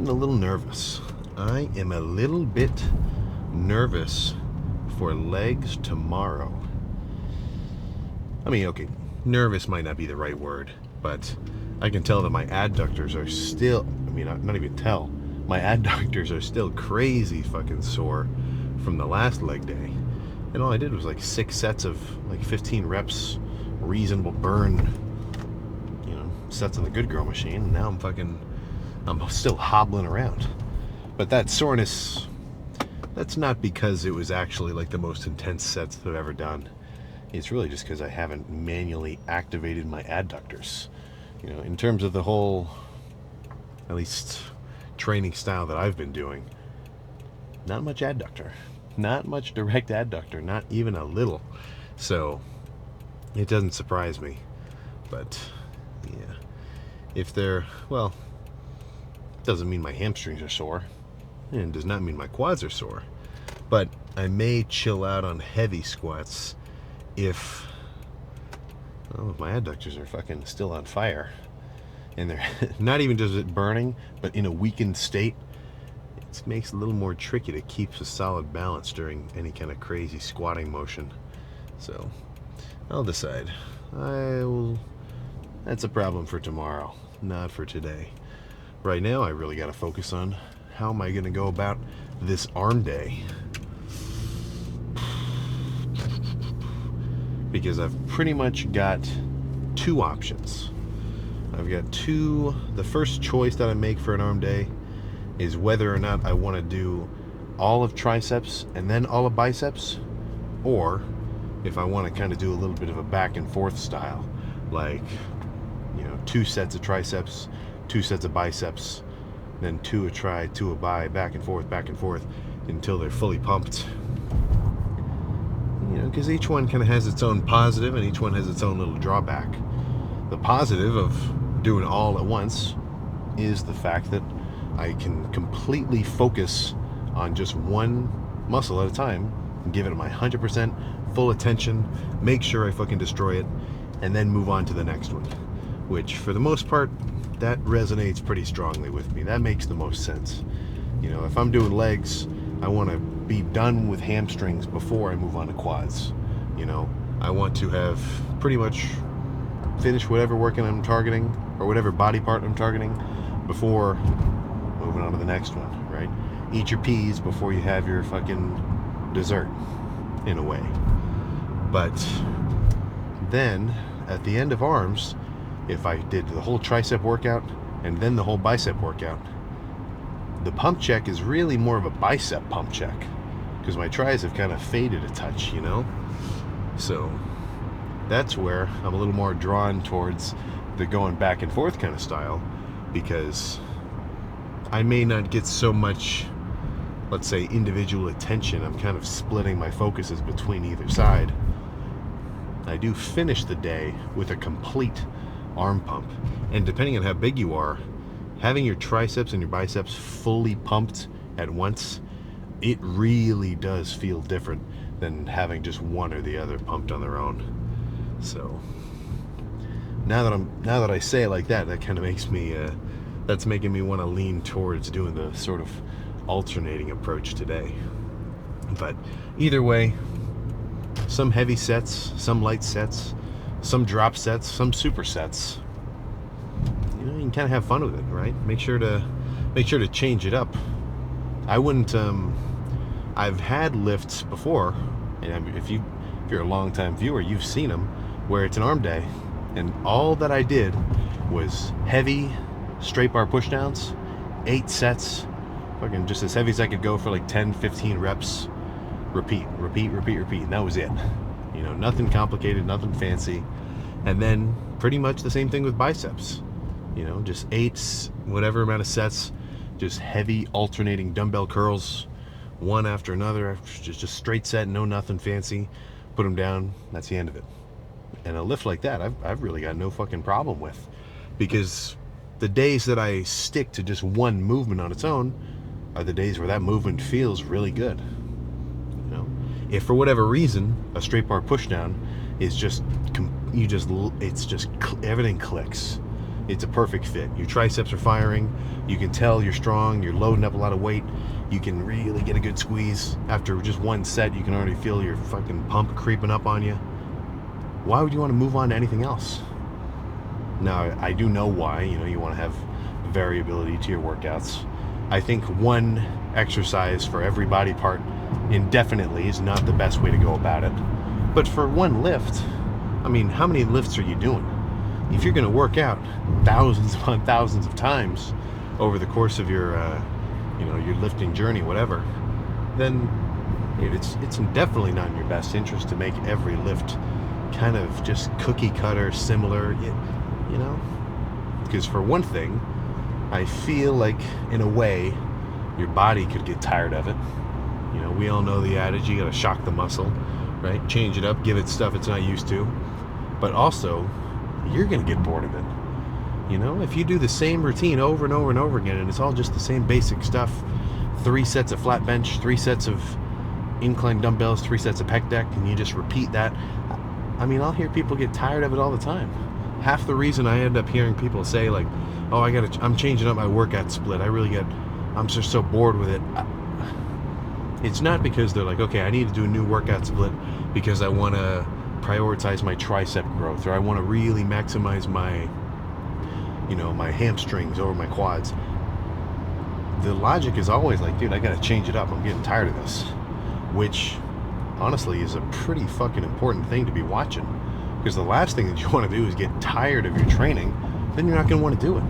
getting a little nervous. I am a little bit nervous for legs tomorrow. I mean, okay, nervous might not be the right word, but I can tell that my adductors are still, not even tell, my adductors are still crazy fucking sore from the last leg day. And all I did was like 6 sets of like 15 reps, reasonable burn, sets on the good girl machine. And now I'm still hobbling around. But that soreness, that's not because it was actually like the most intense sets that I've ever done. It's really just because I haven't manually activated my adductors. In terms of the whole, at least, training style that I've been doing, not much adductor. Not much direct adductor, not even a little. So, it doesn't surprise me. But, yeah. If they're, well, doesn't mean my hamstrings are sore. And does not mean my quads are sore. But I may chill out on heavy squats if my adductors are fucking still on fire. And they're not even just it burning, but in a weakened state. It makes it a little more tricky to keep a solid balance during any kind of crazy squatting motion. So I'll decide. That's a problem for tomorrow, not for today. Right now I really got to focus on how am I going to go about this arm day. Because I've pretty much got 2 options. I've got the first choice that I make for an arm day is whether or not I want to do all of triceps and then all of biceps, or if I want to kind of do a little bit of a back and forth style, like 2 sets of triceps, 2 sets of biceps, then 2 a tri, 2 a bi, back and forth until they're fully pumped. Because each one kind of has its own positive and each one has its own little drawback. The positive of doing all at once is the fact that I can completely focus on just one muscle at a time and give it my 100% full attention, make sure I fucking destroy it, and then move on to the next one. Which, for the most part, that resonates pretty strongly with me. That makes the most sense. If I'm doing legs, I want to be done with hamstrings before I move on to quads. I want to have pretty much finished whatever working I'm targeting, or whatever body part I'm targeting, before moving on to the next one, right? Eat your peas before you have your fucking dessert, in a way. But then, at the end of arms, if I did the whole tricep workout and then the whole bicep workout, the pump check is really more of a bicep pump check, because my tris have kind of faded a touch, So that's where I'm a little more drawn towards the going back and forth kind of style, because I may not get so much, let's say, individual attention. I'm kind of splitting my focuses between either side. I do finish the day with a complete arm pump, and depending on how big you are, having your triceps and your biceps fully pumped at once, it really does feel different than having just one or the other pumped on their own. So now that I say it like that, that kind of makes me that's making me want to lean towards doing the sort of alternating approach today. But either way, some heavy sets, some light sets, some drop sets, some supersets. You can kind of have fun with it, right? Make sure to change it up. I wouldn't. I've had lifts before, and if you're a long-time viewer, you've seen them, where it's an arm day, and all that I did was heavy straight bar pushdowns, 8 sets, fucking just as heavy as I could go for like 10, 15 reps. Repeat, and that was it. Nothing complicated, nothing fancy. And then pretty much the same thing with biceps. Just 8, whatever amount of sets, just heavy alternating dumbbell curls, one after another, just straight set, no nothing fancy. Put them down, that's the end of it. And a lift like that, I've really got no fucking problem with, because the days that I stick to just one movement on its own are the days where that movement feels really good. If for whatever reason a straight bar pushdown is everything clicks. It's a perfect fit. Your triceps are firing. You can tell you're strong. You're loading up a lot of weight. You can really get a good squeeze. After just one set, you can already feel your fucking pump creeping up on you. Why would you want to move on to anything else? Now, I do know why. You want to have variability to your workouts. I think one exercise for every body part indefinitely is not the best way to go about it. But for one lift, I mean, how many lifts are you doing? If you're going to work out thousands upon thousands of times over the course of your lifting journey, whatever, then it's definitely not in your best interest to make every lift kind of just cookie cutter, similar, because for one thing, I feel like in a way your body could get tired of it. We all know the adage, you got to shock the muscle, right? Change it up, give it stuff it's not used to. But also, you're going to get bored of it. If you do the same routine over and over and over again, and it's all just the same basic stuff, 3 sets of flat bench, 3 sets of incline dumbbells, 3 sets of pec deck, and you just repeat that. I mean, I'll hear people get tired of it all the time. Half the reason I end up hearing people say like, oh, I'm changing up my workout split. I'm just so bored with it. It's not because they're like, okay, I need to do a new workout split because I want to prioritize my tricep growth, or I want to really maximize my my hamstrings over my quads. The logic is always like, dude, I gotta change it up. I'm getting tired of this, which honestly is a pretty fucking important thing to be watching, because the last thing that you want to do is get tired of your training. Then you're not going to want to do it.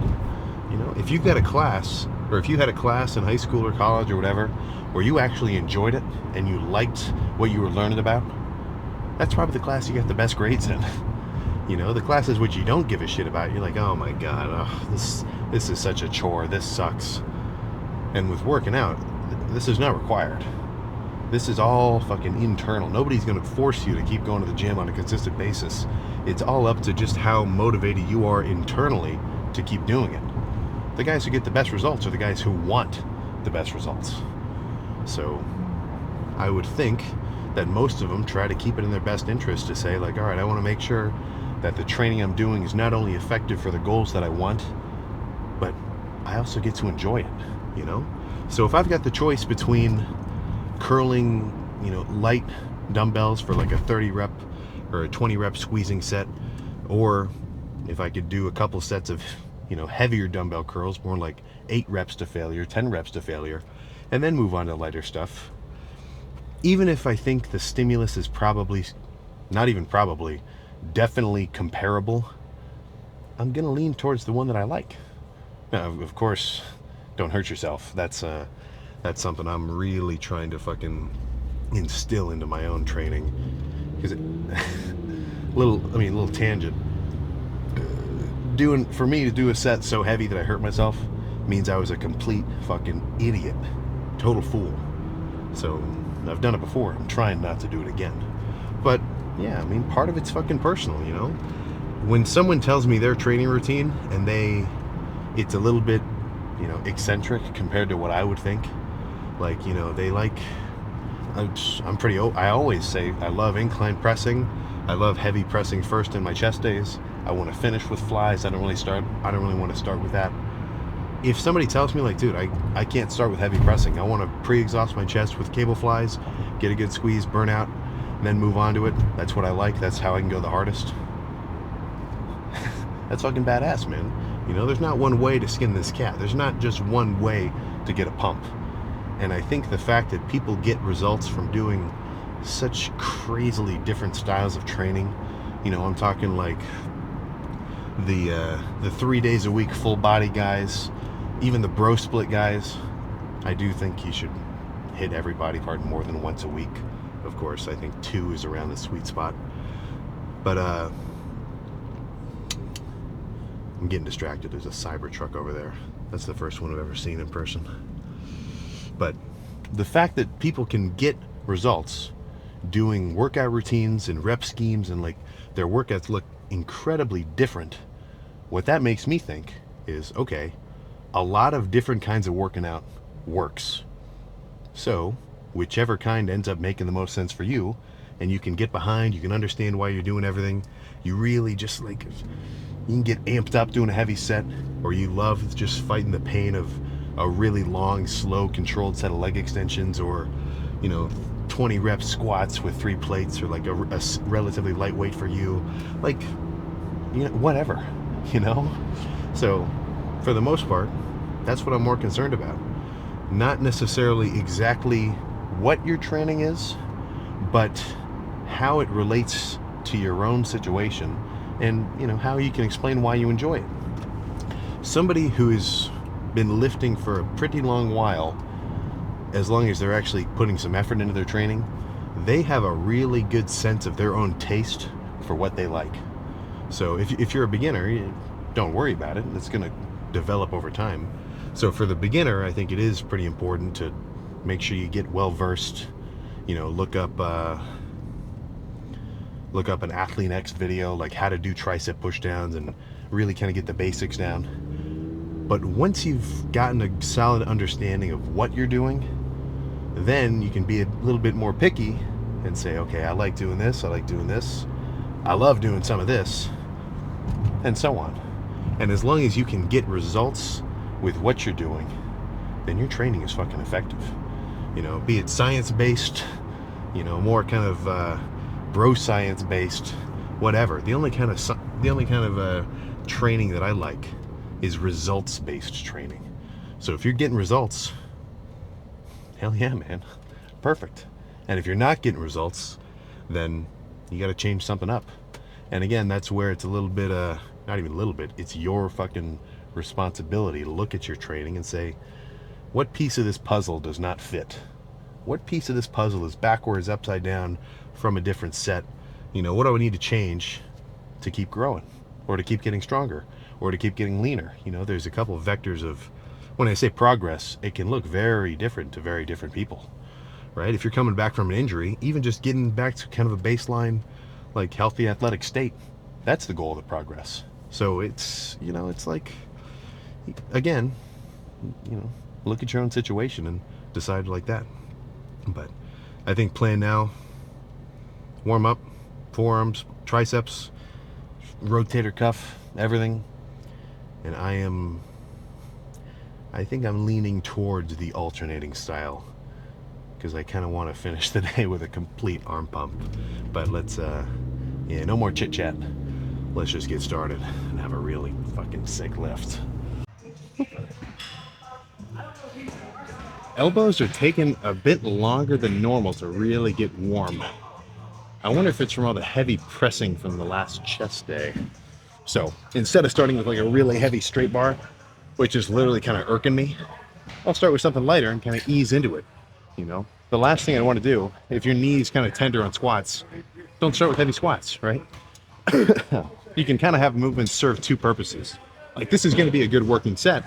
If you've got a class, or if you had a class in high school or college or whatever where you actually enjoyed it and you liked what you were learning about, that's probably the class you got the best grades in. The classes which you don't give a shit about, you're like, oh my god, this is such a chore, this sucks. And with working out, this is not required. This is all fucking internal. Nobody's going to force you to keep going to the gym on a consistent basis. It's all up to just how motivated you are internally to keep doing it. The guys who get the best results are the guys who want the best results. So I would think that most of them try to keep it in their best interest to say like, all right, I want to make sure that the training I'm doing is not only effective for the goals that I want, but I also get to enjoy it, So if I've got the choice between curling, light dumbbells for like a 30 rep or a 20 rep squeezing set, or if I could do a couple sets of, heavier dumbbell curls, more like 8 reps to failure, 10 reps to failure, and then move on to lighter stuff. Even if I think the stimulus is definitely comparable, I'm going to lean towards the one that I like. Now, of course, don't hurt yourself. That's something I'm really trying to fucking instill into my own training. Because little tangent. For me to do a set so heavy that I hurt myself means I was a complete fucking idiot. Total fool. So I've done it before. I'm trying not to do it again. But yeah, part of it's fucking personal, When someone tells me their training routine and it's a little bit, eccentric compared to what I would think. Like, they like, I always say I love incline pressing. I love heavy pressing first in my chest days. I want to finish with flies. I don't really want to start with that. If somebody tells me like, dude, I can't start with heavy pressing. I want to pre-exhaust my chest with cable flies, get a good squeeze, burn out, and then move on to it. That's what I like. That's how I can go the hardest. That's fucking badass, man. There's not one way to skin this cat. There's not just one way to get a pump. And I think the fact that people get results from doing such crazily different styles of training, I'm talking like the 3 days a week full body guys, even the bro split guys. I do think you should hit every body part more than once a week. Of course, I think 2 is around the sweet spot. But I'm getting distracted. There's a Cybertruck over there. That's the first one I've ever seen in person. But the fact that people can get results doing workout routines and rep schemes and like their workouts look incredibly different, what that makes me think is, okay, a lot of different kinds of working out works. So whichever kind ends up making the most sense for you, and you can get behind, you can understand why you're doing everything, you really just like You can get amped up doing a heavy set, or you love just fighting the pain of a really long, slow, controlled set of leg extensions, or, 20 rep squats with 3 plates, or like a relatively lightweight for you. Like, whatever, you know? So, for the most part, that's what I'm more concerned about. Not necessarily exactly what your training is, but how it relates to your own situation, and how you can explain why you enjoy it. Somebody who has been lifting for a pretty long while, as long as they're actually putting some effort into their training, they have a really good sense of their own taste for what they like. So if you're a beginner, don't worry about it. It's going to develop over time. So for the beginner, I think it is pretty important to make sure you get well versed. Look up an Athlete X video, like how to do tricep pushdowns, and really kind of get the basics down. But once you've gotten a solid understanding of what you're doing, then you can be a little bit more picky and say, okay, I like doing this, I like doing this, I love doing some of this, and so on. And as long as you can get results with what you're doing, then your training is fucking effective. Be it science-based, more kind of bro science-based, whatever. The only kind of training that I like is results-based training. So if you're getting results, hell yeah, man, perfect. And if you're not getting results, then you got to change something up. And again, that's where it's a little bit, not even a little bit, it's your fucking responsibility to look at your training and say, what piece of this puzzle does not fit? What piece of this puzzle is backwards, upside down from a different set? What do I need to change to keep growing, or to keep getting stronger, or to keep getting leaner? There's a couple of vectors of, when I say progress, it can look very different to very different people, right? If you're coming back from an injury, even just getting back to kind of a baseline, like healthy athletic state, that's the goal of the progress. So it's, it's like, again, look at your own situation and decide like that. But I think plan now, warm up, forearms, triceps, rotator cuff, everything. And I think I'm leaning towards the alternating style, because I kind of want to finish the day with a complete arm pump. But let's, no more chit chat. Let's just get started and have a really fucking sick lift. Elbows are taking a bit longer than normal to really get warm. I wonder if it's from all the heavy pressing from the last chest day. So instead of starting with like a really heavy straight bar, which is literally kind of irking me, I'll start with something lighter and kind of ease into it. The last thing I want to do, if your knee's kind of tender on squats, don't start with heavy squats, right? You can kind of have movements serve two purposes. Like, this is going to be a good working set,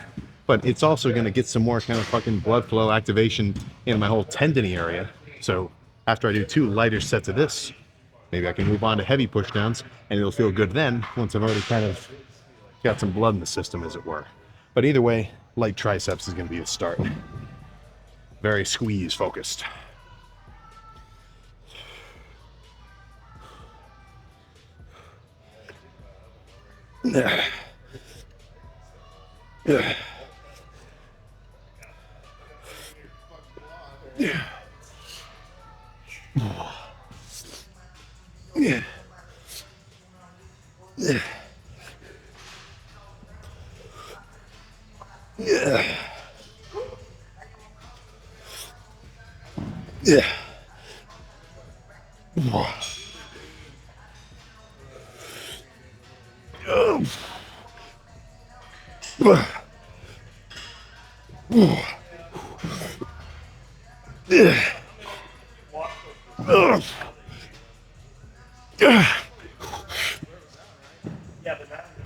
but it's also going to get some more kind of fucking blood flow activation in my whole tendony area. So after I do 2 lighter sets of this, maybe I can move on to heavy pushdowns, and it'll feel good then, once I've already kind of got some blood in the system, as it were. But either way, light triceps is going to be a start. Very squeeze focused. Yeah. Yeah. Yeah. Yeah. Yeah. Yeah. Yeah.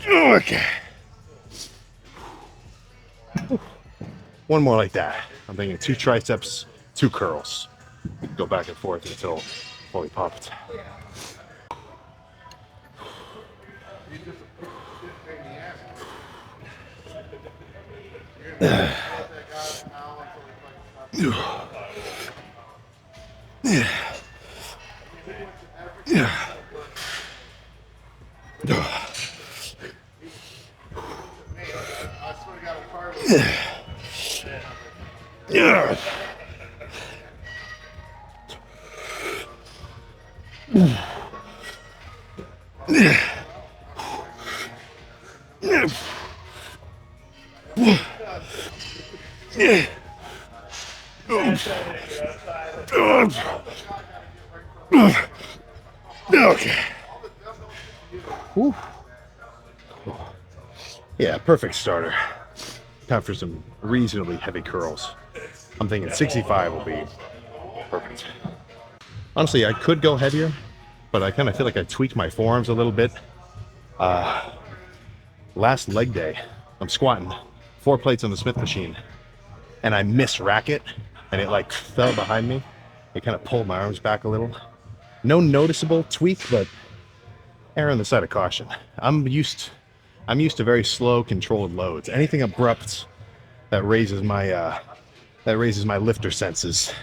Okay. One more like that. I'm thinking 2 triceps, 2 curls. Go back and forth until fully popped. Yeah. Yeah. Okay. Whew. Yeah, perfect starter. Time for some reasonably heavy curls. I'm thinking 65 will be perfect. Honestly, I could go heavier, but I kind of feel like I tweaked my forearms a little bit. Last leg day, I'm squatting 4 plates on the Smith machine, and I miss racket, and it like fell behind me. It kind of pulled my arms back a little. No noticeable tweak, but err on the side of caution. I'm used to very slow, controlled loads. Anything abrupt that raises my lifter senses.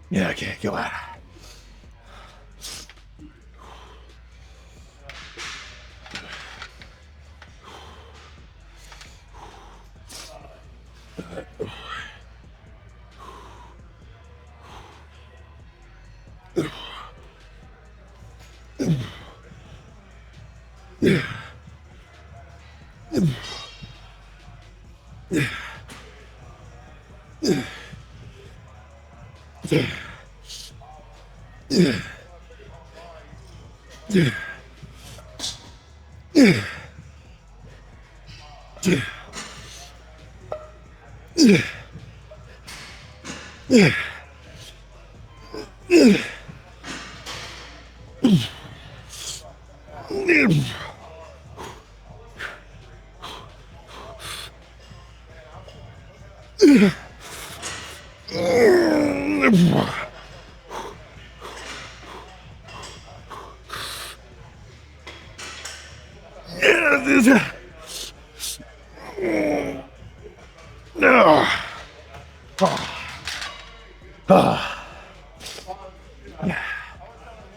Yeah, okay, go on.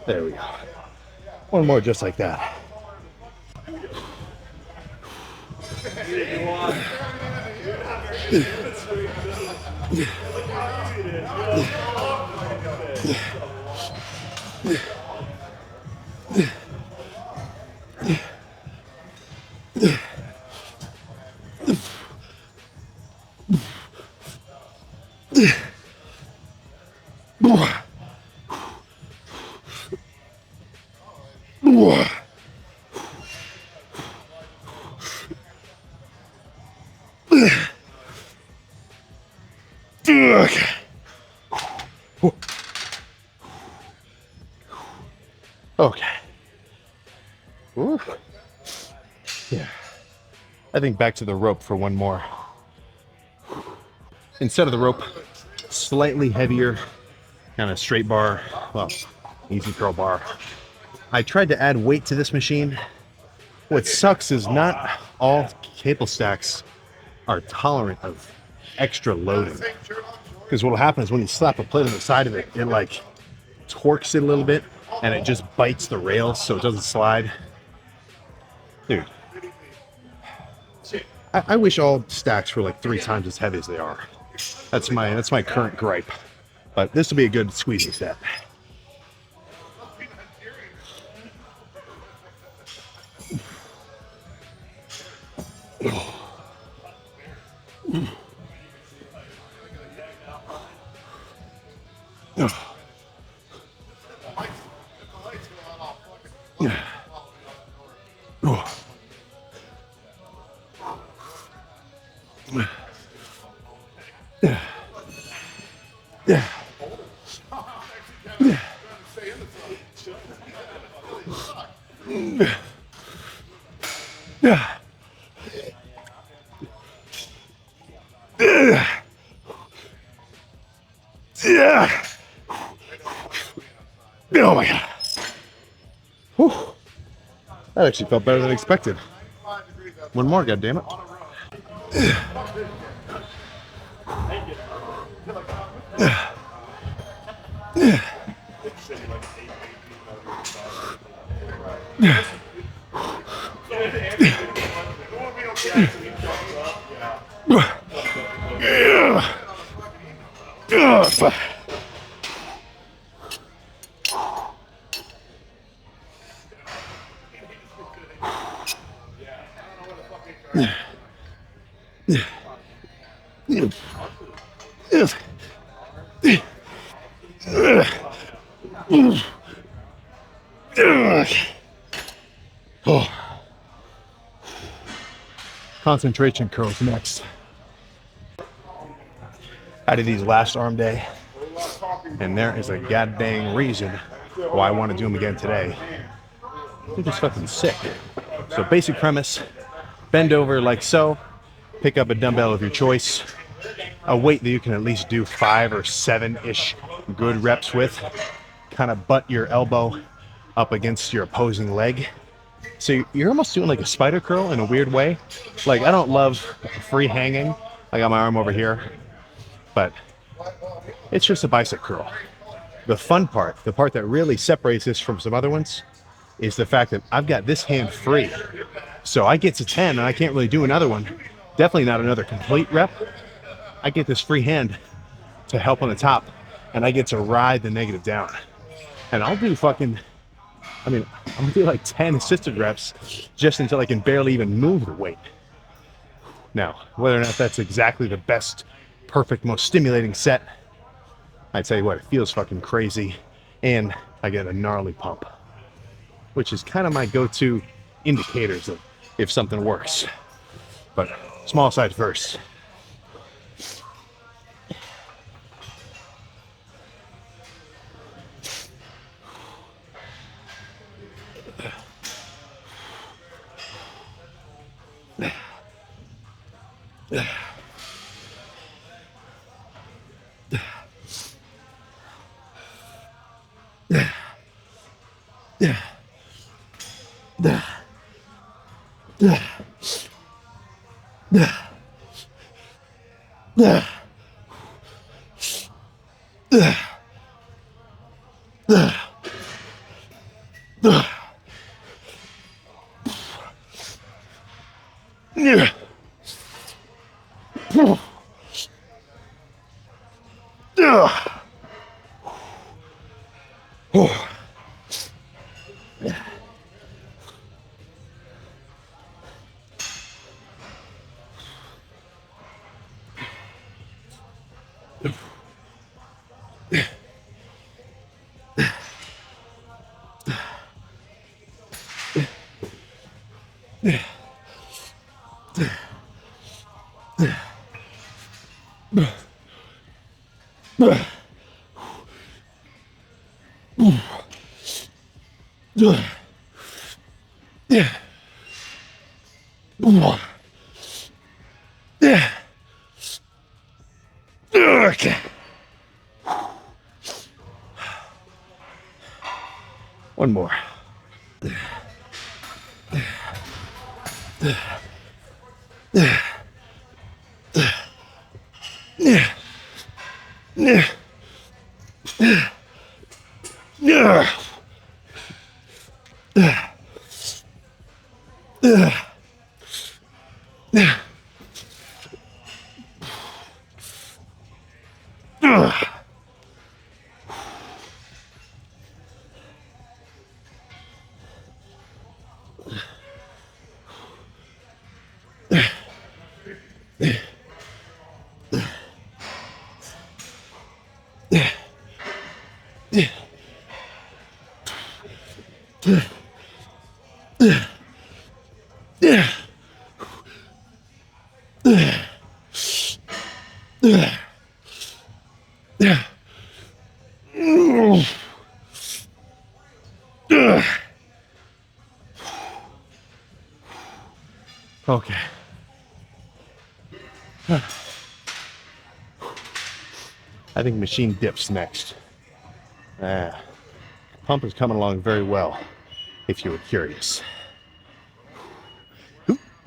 There we go. One more just like that. Okay. Okay. Ooh. Yeah. I think back to the rope for one more. Instead of the rope, slightly heavier, kind of straight bar, well, easy curl bar. I tried to add weight to this machine. What sucks is not all cable stacks are tolerant of extra loading. Because what will happen is when you slap a plate on the side of it, it like torques it a little bit and it just bites the rails so it doesn't slide. Dude, I wish all stacks were like 3 times as heavy as they are. That's my current gripe. But this will be a good squeezing set. Oh my god. Whew. That actually felt better than expected. One more, goddammit. Oh. Concentration curls next. I did these last arm day, and there is a goddamn reason why I want to do them again today. They're just fucking sick. So basic premise, bend over like so, pick up a dumbbell of your choice, a weight that you can at least do 5 or 7-ish good reps with. Kind of butt your elbow up against your opposing leg. So you're almost doing like a spider curl in a weird way. Like, I don't love free hanging. I got my arm over here, but it's just a bicep curl. The fun part, the part that really separates this from some other ones, is the fact that I've got this hand free. So I get to 10 and I can't really do another one. Definitely not another complete rep. I get this free hand to help on the top, and I get to ride the negative down. And I'll do fucking, I'm gonna do like 10 assisted reps just until I can barely even move the weight. Now, whether or not that's exactly the best, perfect, most stimulating set, I tell you what, it feels fucking crazy, and I get a gnarly pump, which is kind of my go-to indicators of if something works. But small side first. Okay. One more. Okay. I think machine dips next. Pump is coming along very well, if you were curious.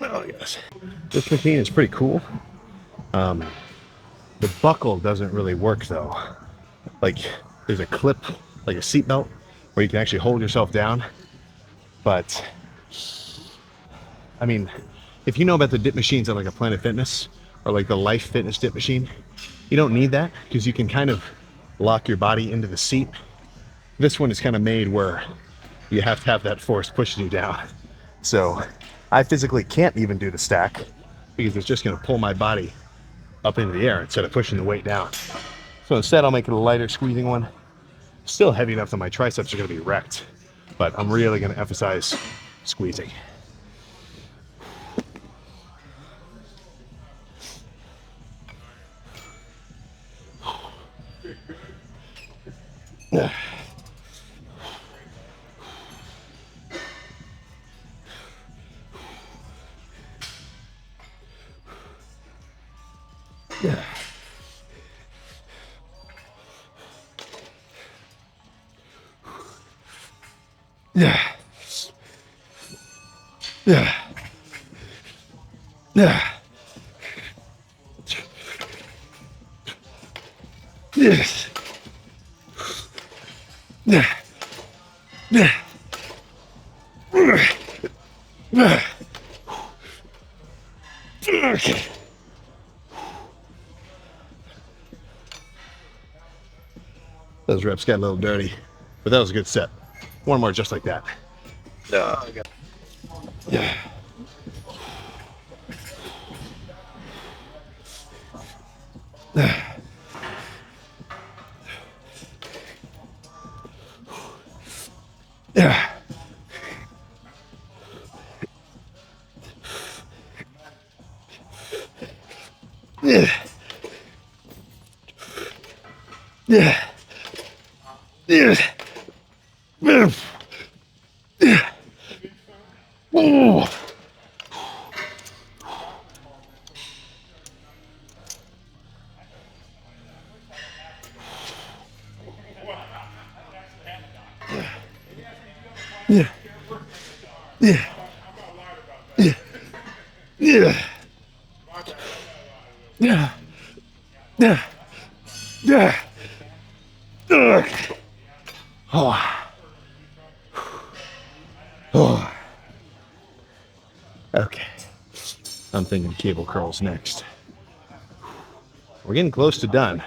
Oh yes. This machine is pretty cool. The buckle doesn't really work though. Like, there's a clip, like a seatbelt, where you can actually hold yourself down. But, I mean, if you know about the dip machines at like a Planet Fitness, or like the Life Fitness dip machine, you don't need that, because you can kind of lock your body into the seat. This one is kind of made where you have to have that force pushing you down. So I physically can't even do the stack because it's just going to pull my body up into the air instead of pushing the weight down. So instead, I'll make it a lighter squeezing one. Still heavy enough that my triceps are going to be wrecked, but I'm really going to emphasize squeezing. Yeah. Yeah. Yeah. Yeah. Yeah. Yes. Yeah. Yeah. Okay. Those reps got a little dirty, but that was a good set. One more just like that. Yeah. Yeah. Yeah. Yeah. Yeah. Yeah. Oh. Yeah. Yeah. Yeah. Yeah. Yeah. Yeah. Yeah. Ugh. Oh. Oh. Okay. I'm thinking cable curls next. We're getting close to done.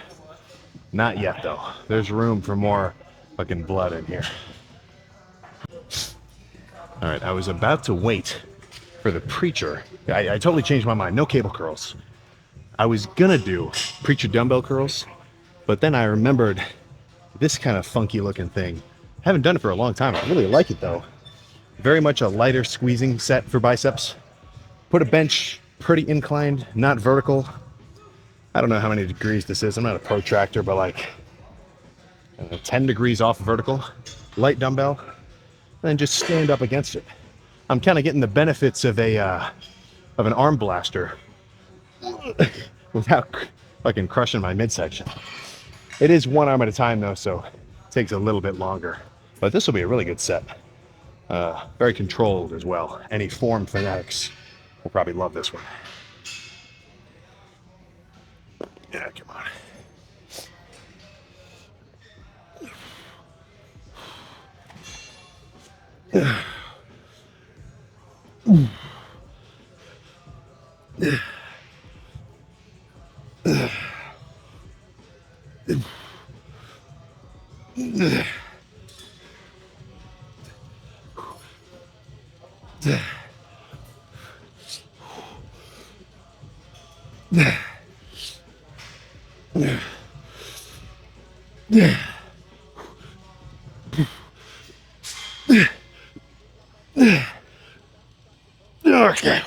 Not yet, though. There's room for more fucking blood in here. All right, I was about to wait for the preacher. I totally changed my mind. No cable curls. I was gonna do preacher dumbbell curls, but then I remembered this kind of funky looking thing. I haven't done it for a long time. I really like it, though. Very much a lighter squeezing set for biceps. Put a bench pretty inclined, not vertical. I don't know how many degrees this is. I'm not a protractor, but like 10 degrees off vertical. Light dumbbell, and then just stand up against it. I'm kind of getting the benefits of an arm blaster without fucking crushing my midsection. It is one arm at a time though, so it takes a little bit longer. But this will be a really good set. Very controlled as well. Any form fanatics will probably love this one. Yeah, come on. Okay.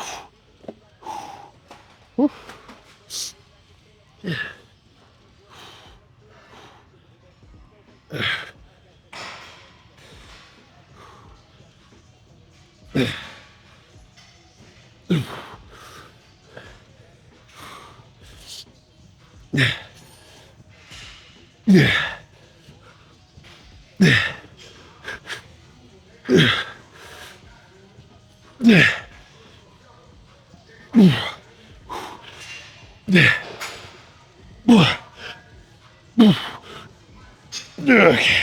Okay.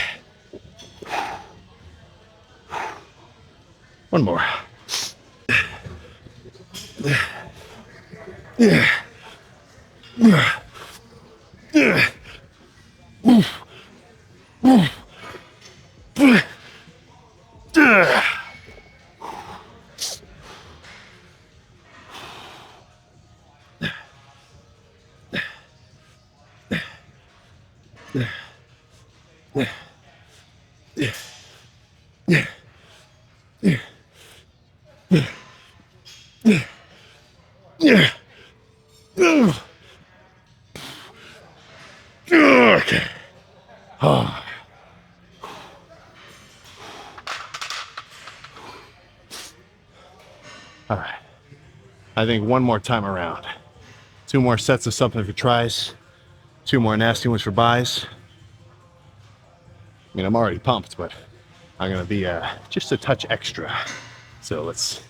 One more. Okay. Oh. All right. I think one more time around. 2 more sets of something for tries. 2 more nasty ones for buys. I mean, I'm already pumped, but I'm gonna be just a touch extra. So let's.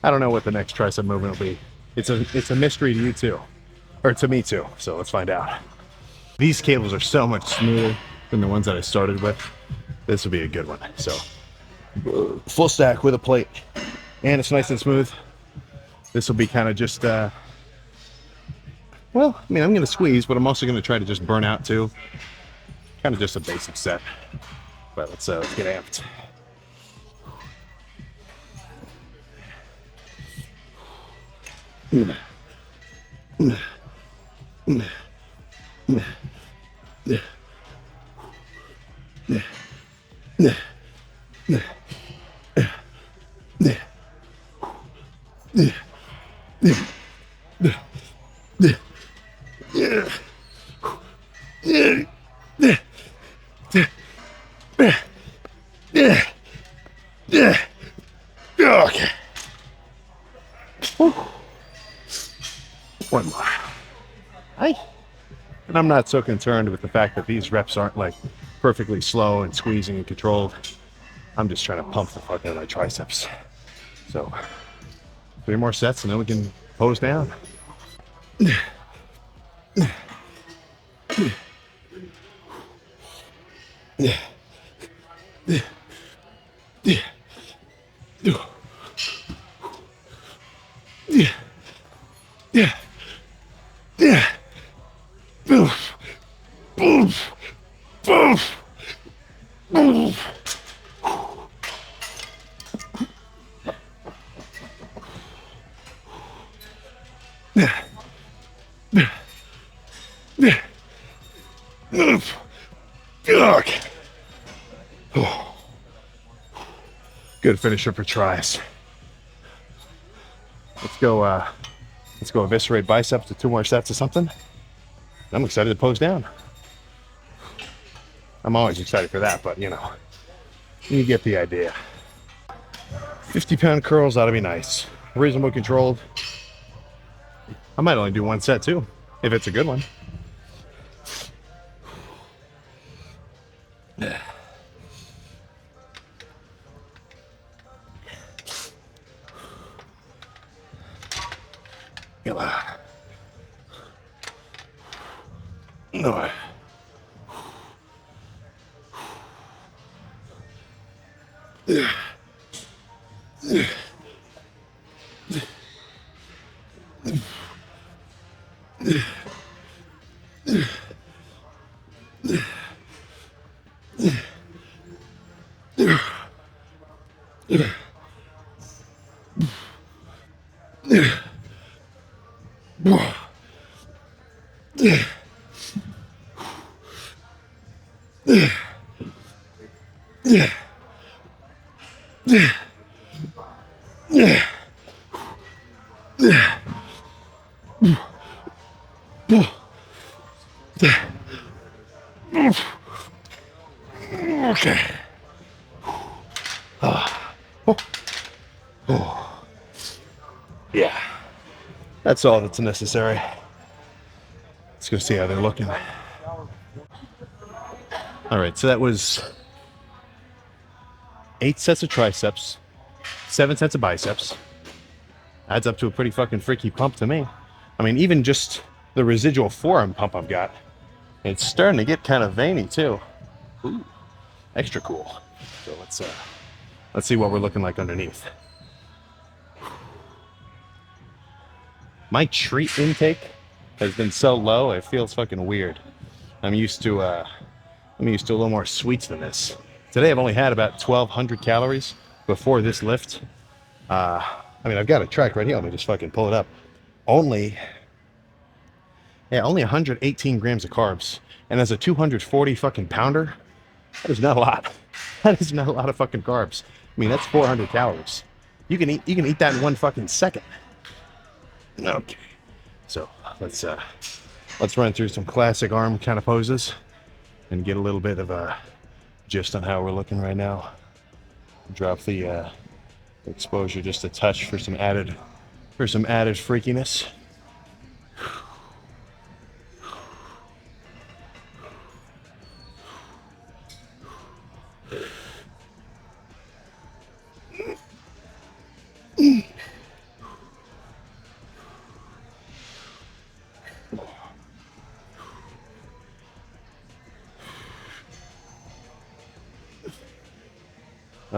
I don't know what the next tricep movement will be. It's a mystery to you too, or to me too. So let's find out. These cables are so much smoother than the ones that I started with. This will be a good one. So full stack with a plate, and it's nice and smooth. This will be kind of just. Well, I mean, I'm gonna squeeze, but I'm also gonna try to just burn out too. Kind of just a basic set. But let's get amped. Okay. One more. Hi. And I'm not so concerned with the fact that these reps aren't like perfectly slow and squeezing and controlled. I'm just trying to pump the fuck out of my triceps. So 3 more sets and then we can pose down. Good finisher for tries. Let's go eviscerate biceps to 2 more sets of something. I'm excited to pose down. I'm always excited for that, but you know, you get the idea. 50-pound curls ought to be nice. Reasonably controlled. I might only do 1 set too, if it's a good one. No. Okay. Yeah. That's all that's necessary. Let's go see how they're looking. All right, so that was 8 sets of triceps, 7 sets of biceps. Adds up to a pretty fucking freaky pump to me. I mean, even just the residual forearm pump I've got, it's starting to get kind of veiny too. Ooh, extra cool. So let's see what we're looking like underneath. My treat intake has been so low, it feels fucking weird. I'm used to a little more sweets than this. Today I've only had about 1,200 calories before this lift. I mean, I've got a track right here. Let me just fucking pull it up. Only Yeah, only 118 grams of carbs. And as a 240 fucking pounder, that is not a lot. That is not a lot of fucking carbs. I mean, that's 400 calories. You can eat that in one fucking second. Okay. So let's run through some classic arm kind of poses and get a little bit of a gist on how we're looking right now. Drop the exposure just a touch for some added freakiness.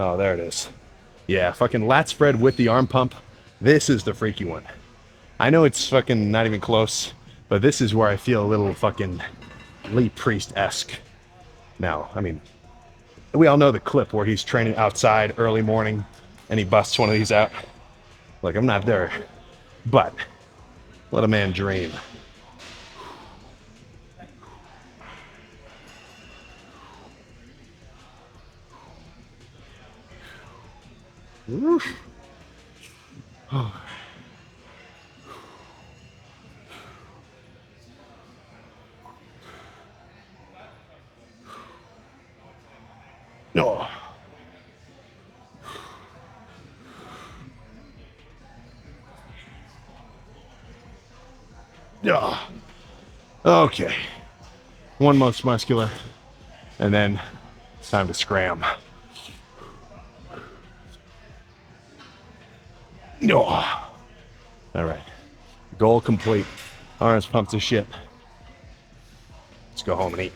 Oh, there it is. Yeah, fucking lat spread with the arm pump. This is the freaky one. I know it's fucking not even close, but this is where I feel a little fucking Lee Priest-esque. Now, I mean, we all know the clip where he's training outside early morning and he busts one of these out. Like, I'm not there, but let a man dream. Oof. Oh. Oh. Oh. Okay. One most muscular, and then it's time to scram. Oh. All right. Goal complete. Arms pumped to shit. Let's go home and eat.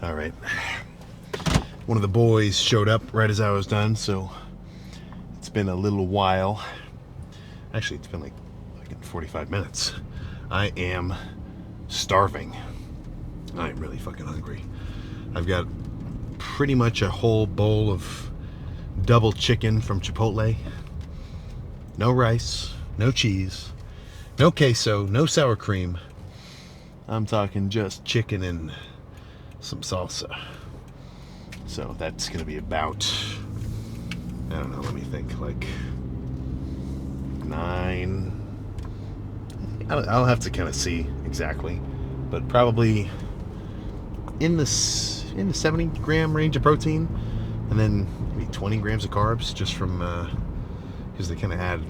All right. One of the boys showed up right as I was done, so it's been a little while. Actually, it's been like 45 minutes. I am starving. I'm really fucking hungry. I've got pretty much a whole bowl of double chicken from Chipotle. No rice, no cheese, no queso, no sour cream. I'm talking just chicken and some salsa. So that's gonna be about, I don't know, let me think, like 9. I'll have to kind of see exactly, but probably in the 70 gram range of protein, and then maybe 20 grams of carbs, just from because they kind of add.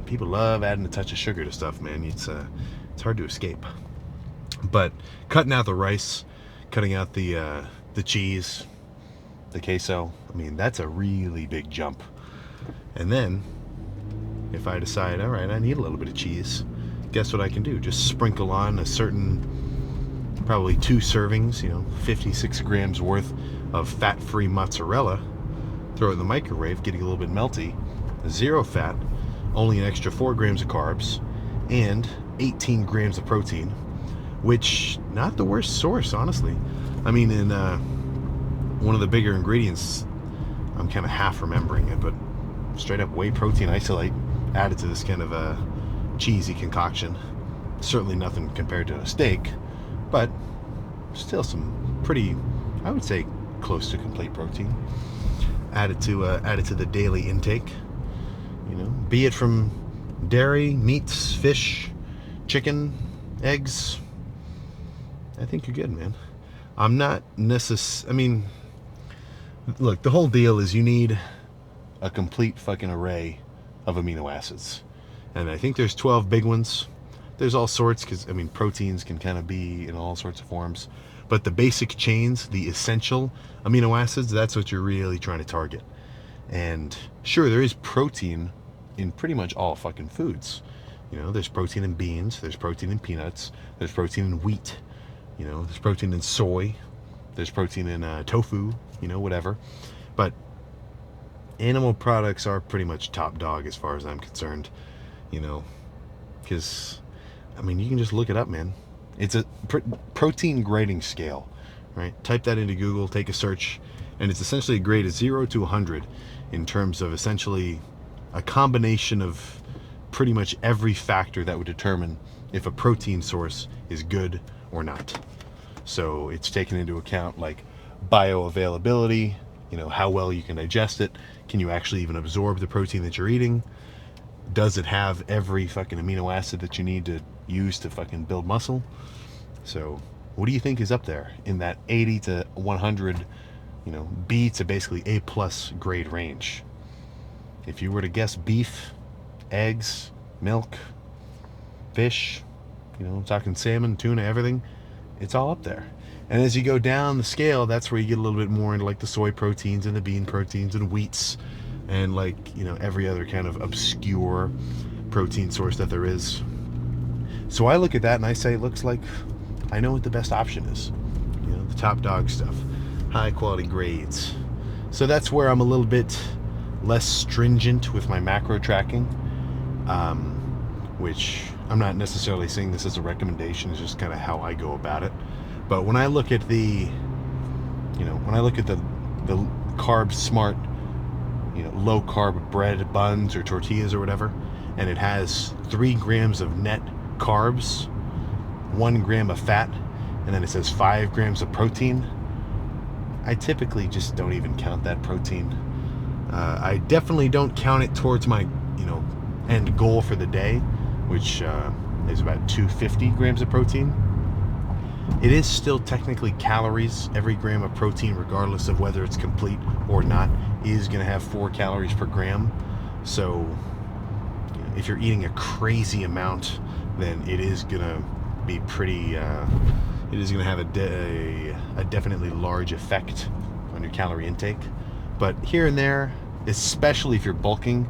People love adding a touch of sugar to stuff, man. It's hard to escape. But cutting out the rice, cutting out the cheese, the queso. I mean, that's a really big jump. And then, if I decide, all right, I need a little bit of cheese, guess what I can do? Just sprinkle on a certain, probably 2 servings, 56 grams worth of fat-free mozzarella. Throw it in the microwave, getting a little bit melty. 0 fat, only an extra 4 grams of carbs, and 18 grams of protein, which not the worst source, honestly. I mean, in one of the bigger ingredients, I'm kind of half remembering it, but straight up whey protein isolate added to this kind of a cheesy concoction. Certainly nothing compared to a steak, but still some pretty, I would say, close to complete protein added to the daily intake. Be it from dairy, meats, fish, chicken, eggs. I think you're good, man. I'm not I mean, look, the whole deal is you need a complete fucking array of amino acids. And I think there's 12 big ones. There's all sorts, because, I mean, proteins can kind of be in all sorts of forms. But the basic chains, the essential amino acids, that's what you're really trying to target. And sure, there is protein in pretty much all fucking foods. There's protein in beans, there's protein in peanuts, there's protein in wheat, there's protein in soy, there's protein in tofu, whatever. But animal products are pretty much top dog as far as I'm concerned, because, I mean, you can just look it up, man. It's a protein grading scale, right? Type that into Google, take a search, and it's essentially a grade of 0 to 100 in terms of essentially a combination of pretty much every factor that would determine if a protein source is good or not. So it's taken into account like bioavailability, how well you can digest it. Can you actually even absorb the protein that you're eating? Does it have every fucking amino acid that you need to use to fucking build muscle? So what do you think is up there in that 80 to 100, B to basically A plus grade range? If you were to guess beef, eggs, milk, fish, I'm talking salmon, tuna, everything, it's all up there. And as you go down the scale, that's where you get a little bit more into like the soy proteins and the bean proteins and wheats and like, every other kind of obscure protein source that there is. So I look at that and I say, looks like I know what the best option is. The top dog stuff, high quality grades. So that's where I'm a little bit less stringent with my macro tracking, which I'm not necessarily saying this as a recommendation. It's just kind of how I go about it. But when I look at the carb smart, low carb bread, buns, or tortillas or whatever, and it has 3 grams of net carbs, 1 gram of fat, and then it says 5 grams of protein, I typically just don't even count that protein. I definitely don't count it towards my, end goal for the day, which is about 250 grams of protein. It is still technically calories. Every gram of protein, regardless of whether it's complete or not, is going to have 4 calories per gram. So if you're eating a crazy amount, then it is going to be pretty, it is going to have a definitely large effect on your calorie intake. But here and there, especially if you're bulking,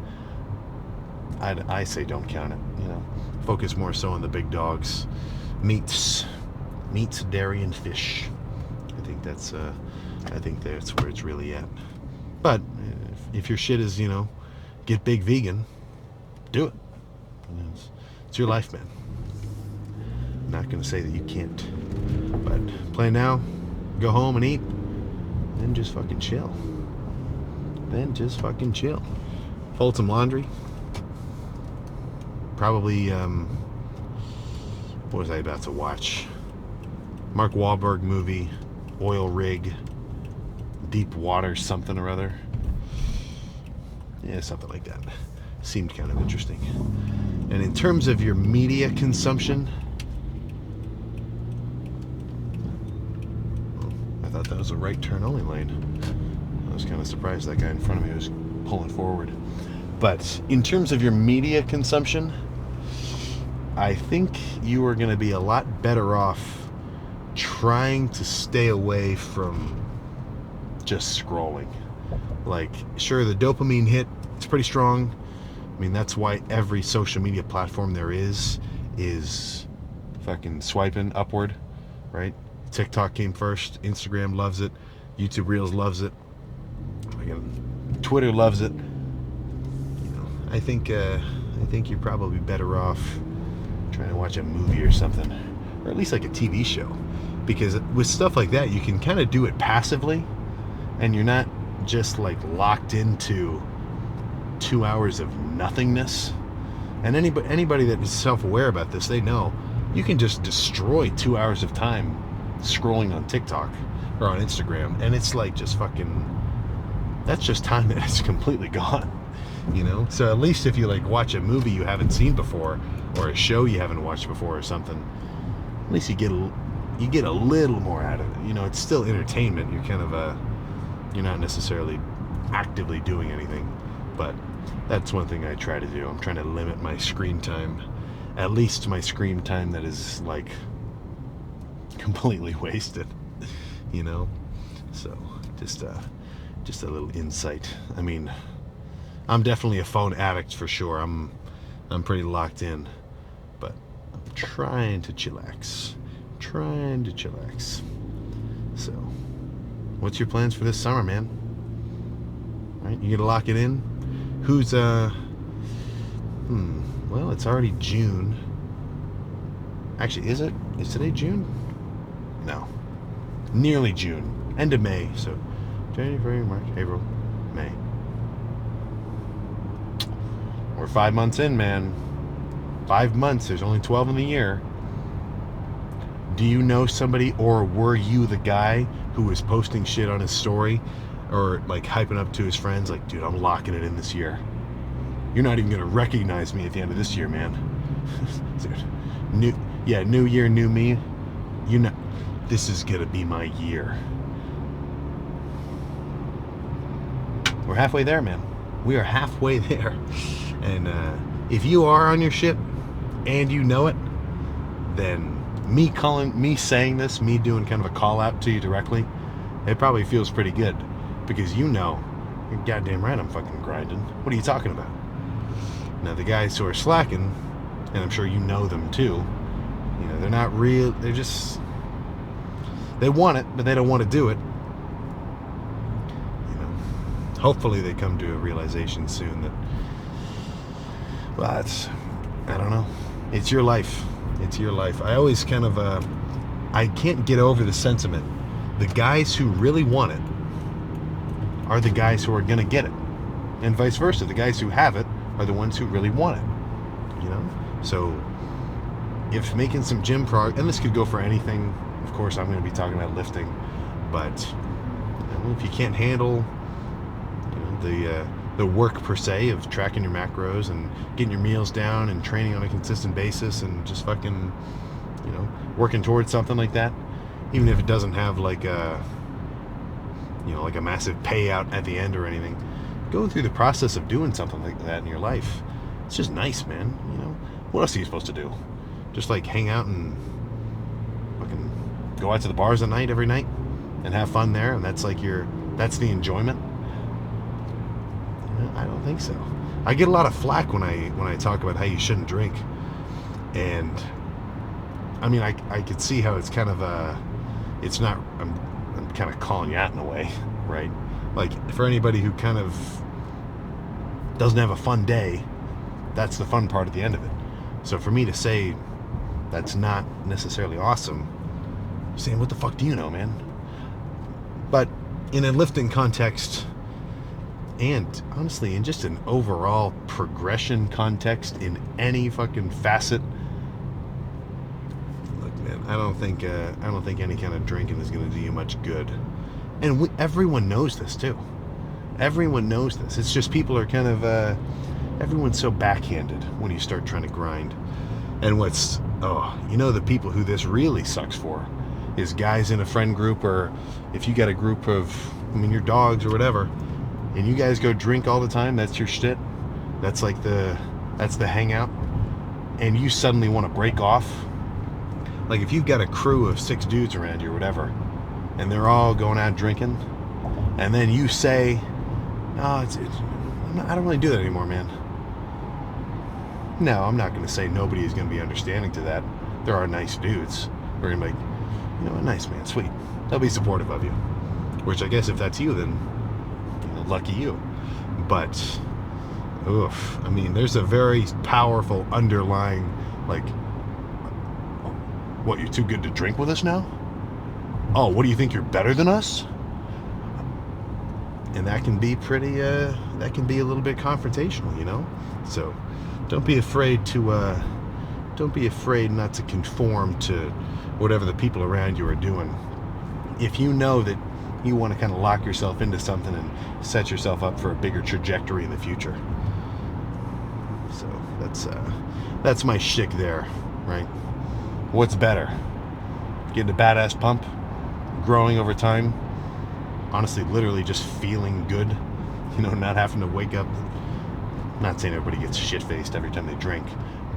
I say don't count it. Focus more so on the big dogs, meats, dairy, and fish. I think that's where it's really at. But if your shit is, get big vegan, do it. It's your life, man. I'm not gonna say that you can't, but play now, go home and eat, then just fucking chill. Fold some laundry. Probably, what was I about to watch? Mark Wahlberg movie, Oil Rig, Deep Water something or other. Yeah, something like that. Seemed kind of interesting. And in terms of your media consumption, I thought that was a right turn only lane. I was kind of surprised that guy in front of me was pulling forward. But in terms of your media consumption, I think you are going to be a lot better off trying to stay away from just scrolling. Like, sure, the dopamine hit, it's pretty strong. I mean, that's why every social media platform there is fucking swiping upward, right? TikTok came first, Instagram loves it, YouTube Reels loves it, Twitter loves it. I think you're probably better off trying to watch a movie or something, or at least like a TV show, because with stuff like that you can kind of do it passively, and you're not just like locked into 2 hours of nothingness. And anybody that is self-aware about this, they know you can just destroy 2 hours of time scrolling on TikTok or on Instagram, and it's like just fucking, that's just time that is completely gone. So at least if you like watch a movie you haven't seen before, or a show you haven't watched before or something, at least you get a little more out of it. It's still entertainment. You're kind of you're not necessarily actively doing anything, but that's one thing I try to do. I'm trying to limit my screen time, at least my screen time that is like completely wasted. So just a little insight. I mean, I'm definitely a phone addict for sure. I'm pretty locked in, but I'm trying to chillax. So, what's your plans for this summer, man? Right, you gonna lock it in? Who's well, it's already June. Actually, is it? Is today June? No, nearly June. End of May. So, January, March, April, May. We're 5 months in, man. 5 months, there's only 12 in the year. Do you know somebody, or were you the guy who was posting shit on his story or like hyping up to his friends like, dude, I'm locking it in this year. You're not even going to recognize me at the end of this year, man. Dude, new year, new me. This is going to be my year. We're halfway there, man. We are halfway there. And if you are on your shit and you know it, then me saying this, me doing kind of a call out to you directly, it probably feels pretty good, because you're goddamn right I'm fucking grinding. What are you talking about? Now the guys who are slacking, and I'm sure you know them too, they're not real, they want it, but they don't want to do it. Hopefully they come to a realization soon that, well, I don't know. It's your life. It's your life. I always kind of, I can't get over the sentiment. The guys who really want it are the guys who are going to get it. And vice versa. The guys who have it are the ones who really want it. So if making some gym progress, and this could go for anything, of course I'm going to be talking about lifting, but if you can't handle the work per se of tracking your macros and getting your meals down and training on a consistent basis and just fucking working towards something like that, even if it doesn't have like a like a massive payout at the end or anything, go through the process of doing something like that in your life. It's just nice, man. What else are you supposed to do? Just like hang out and fucking go out to the bars at night every night and have fun there, and that's the enjoyment? I don't think so. I get a lot of flack when I talk about how you shouldn't drink, and I mean I could see how it's kind of it's not, I'm kind of calling you out in a way, right? Like, for anybody who kind of doesn't have a fun day, that's the fun part at the end of it. So for me to say that's not necessarily awesome, I'm saying, what the fuck do you know, man? But in a lifting context, and honestly in just an overall progression context in any fucking facet, look, man, I don't think any kind of drinking is going to do you much good. And everyone knows this too. Everyone knows this. It's just people are kind of everyone's so backhanded when you start trying to grind. And the people who this really sucks for is guys in a friend group, or if you got a group of, your dogs or whatever, and you guys go drink all the time, that's your shit. That's the hangout. And you suddenly want to break off. Like if you've got a crew of 6 dudes around you or whatever, and they're all going out drinking, and then you say, I don't really do that anymore, man. No, I'm not going to say nobody is going to be understanding to that. There are nice dudes who are going to be like, nice, man, sweet. They'll be supportive of you. Which I guess if that's you, then lucky you. But there's a very powerful underlying, like, what, you're too good to drink with us now? Oh, what do you think, you're better than us? And that can be pretty that can be a little bit confrontational, So don't be afraid not to conform to whatever the people around you are doing. If you know that you want to kind of lock yourself into something and set yourself up for a bigger trajectory in the future. So that's my shtick there, right? What's better? Getting a badass pump, growing over time, honestly, literally just feeling good, not having to wake up. I'm not saying everybody gets shit-faced every time they drink,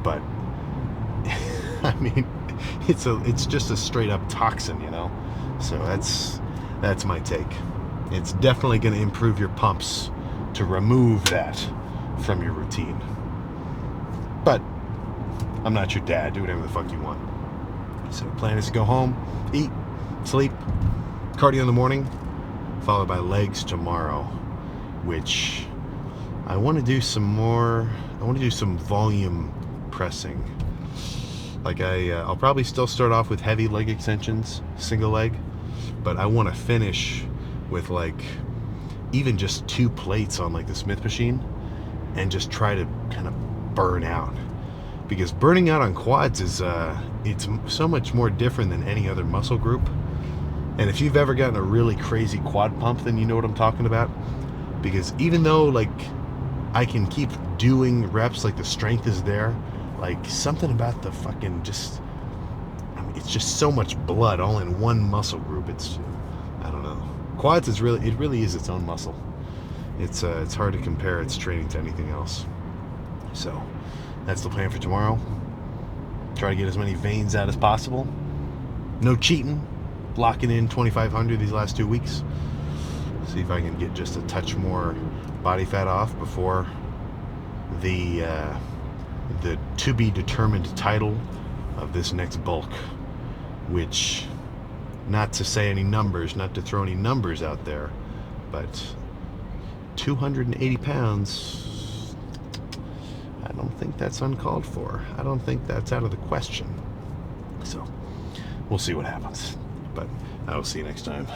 but it's just a straight-up toxin, So that's my take. It's definitely going to improve your pumps to remove that from your routine. But I'm not your dad. Do whatever the fuck you want. So plan is to go home, eat, sleep, cardio in the morning, followed by legs tomorrow, which I want to do some more. I want to do some volume pressing. Like I'll probably still start off with heavy leg extensions, single leg, but I want to finish with like even just 2 plates on like the Smith machine and just try to kind of burn out. because burning out on quads is it's so much more different than any other muscle group. And if you've ever gotten a really crazy quad pump, then you know what I'm talking about. Because even though like I can keep doing reps, like the strength is there, like something about the fucking just, I mean, it's just so much blood all in one muscle group. It's, I don't know. Quads is really, it really is its own muscle. It's hard to compare its training to anything else. So that's the plan for tomorrow. Try to get as many veins out as possible. No cheating. Locking in 2,500 these last 2 weeks. See if I can get just a touch more body fat off before the to be determined title of this next bulk, which, not to say any numbers, not to throw any numbers out there, but 280 pounds, I don't think that's uncalled for. I don't think that's out of the question. So we'll see what happens, but I will see you next time.